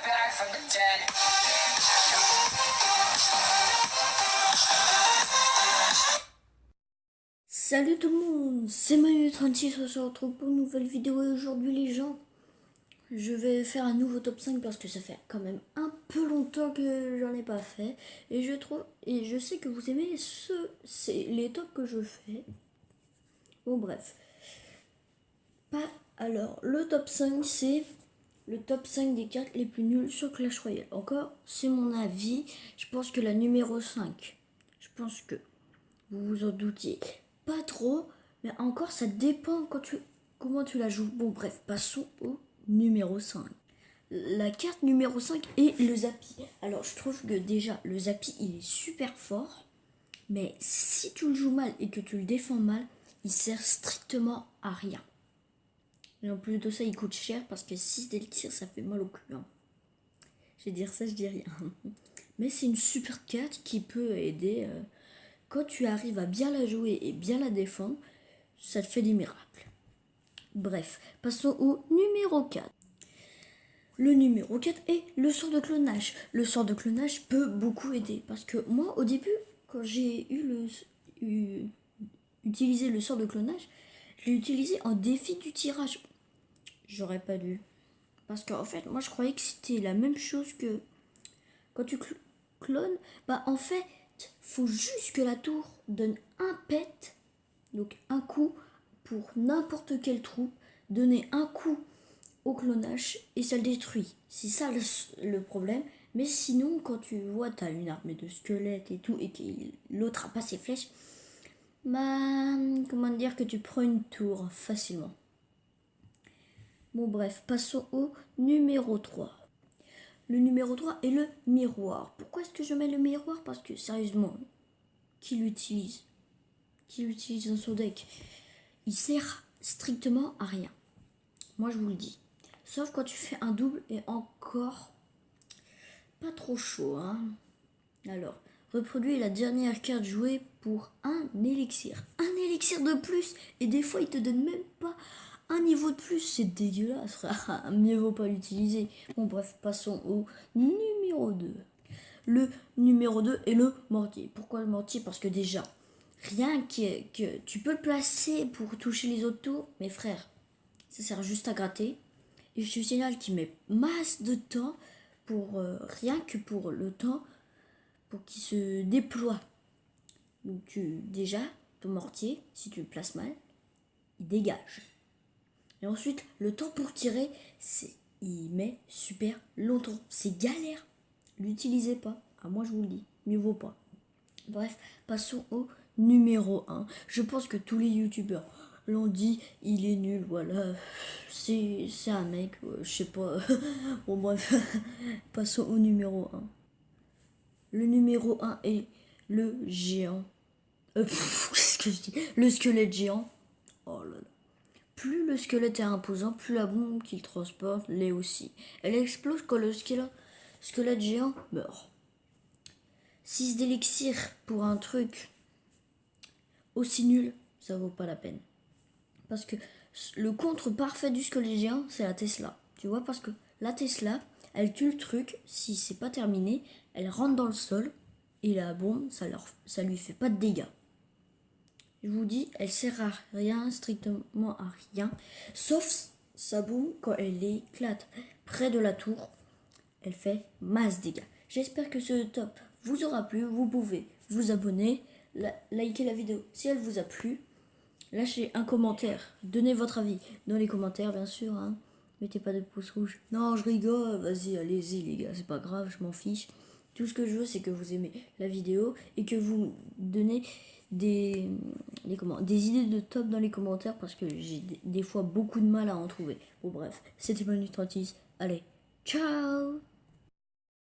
back from the dead. Salut tout le monde, c'est Manu36, on se retrouve pour une nouvelle vidéo et aujourd'hui les gens, je vais faire un nouveau top 5 parce que ça fait quand même un peu longtemps que j'en ai pas fait et je sais que vous aimez c'est les tops que je fais. Bon bref. Alors, le top 5 c'est le top 5 des cartes les plus nulles sur Clash Royale. Encore, c'est mon avis, je pense que la numéro 5, je pense que vous vous en doutiez pas trop, mais encore ça dépend comment tu la joues. Bon bref, passons au numéro 5. La carte numéro 5 est le Zappi. Alors je trouve que déjà le Zappi il est super fort, mais si tu le joues mal et que tu le défends mal, il sert strictement à rien. Et en plus de ça, il coûte cher parce que 6 d'élixir ça fait mal au cul. Hein. Je vais dire ça, je dis rien. Mais c'est une super carte qui peut aider. Quand tu arrives à bien la jouer et bien la défendre, ça te fait des miracles. Bref, passons au numéro 4. Le numéro 4 est le sort de clonage. Le sort de clonage peut beaucoup aider. Parce que moi, au début, quand j'ai utilisé le sort de clonage, je l'ai utilisé en défi du tirage. J'aurais pas dû. Parce qu'en fait, moi, je croyais que c'était la même chose que quand tu clones. Bah, en fait, faut juste que la tour donne un pet. Donc un coup pour n'importe quelle troupe, donner un coup au clonage et ça le détruit. C'est ça le problème. Mais sinon, quand tu vois, tu as une armée de squelettes et tout, et que l'autre a pas ses flèches, bah, comment dire que tu prends une tour facilement. Bon bref, passons au numéro 3. Le numéro 3 est le miroir. Pourquoi est-ce que je mets le miroir? Parce que sérieusement, qui l'utilise dans son deck? Il sert strictement à rien. Moi, je vous le dis. Sauf quand tu fais un double et encore pas trop chaud. Hein. Alors, reproduis la dernière carte jouée pour un élixir. Un élixir de plus. Et des fois, il te donne même pas un niveau de plus. C'est dégueulasse, frère. Mieux vaut pas l'utiliser. Bon, bref, passons au numéro 2. Le numéro 2 est le mortier. Pourquoi le mortier? Parce que déjà, rien que tu peux le placer pour toucher les autres tours, mais frère, ça sert juste à gratter. Et je te signale qu'il met masse de temps pour rien que pour le temps pour qu'il se déploie. Donc déjà, ton mortier, si tu le places mal, il dégage. Et ensuite, le temps pour tirer, il met super longtemps. C'est galère. L'utilisez pas. Ah, moi je vous le dis, mieux vaut pas. Bref, passons au numéro 1. Je pense que tous les youtubeurs l'ont dit, il est nul, voilà. C'est un mec, je sais pas. Bon bref, passons au numéro 1. Le numéro 1 est le géant. Qu'est-ce que je dis? Le squelette géant. Oh là là. Plus le squelette est imposant, plus la bombe qu'il transporte l'est aussi. Elle explose quand le squelette géant meurt. 6 d'élixir pour un truc aussi nul, ça vaut pas la peine. Parce que le contre parfait du squelette géant, c'est la Tesla. Tu vois, parce que la Tesla, elle tue le truc, si c'est pas terminé, elle rentre dans le sol, et la bombe, ça lui fait pas de dégâts. Je vous dis, elle sert à rien, strictement à rien, sauf sa bombe quand elle éclate près de la tour, elle fait masse dégâts. J'espère que ce top vous aura plu. Vous pouvez vous abonner, liker la vidéo si elle vous a plu, lâchez un commentaire, donnez votre avis dans les commentaires bien sûr. Hein. Mettez pas de pouce rouge. Non, je rigole, vas-y, allez-y les gars, c'est pas grave, je m'en fiche. Tout ce que je veux, c'est que vous aimez la vidéo et que vous me donnez des idées de top dans les commentaires parce que j'ai des fois beaucoup de mal à en trouver. Bon bref, c'était Manu36. Allez, ciao!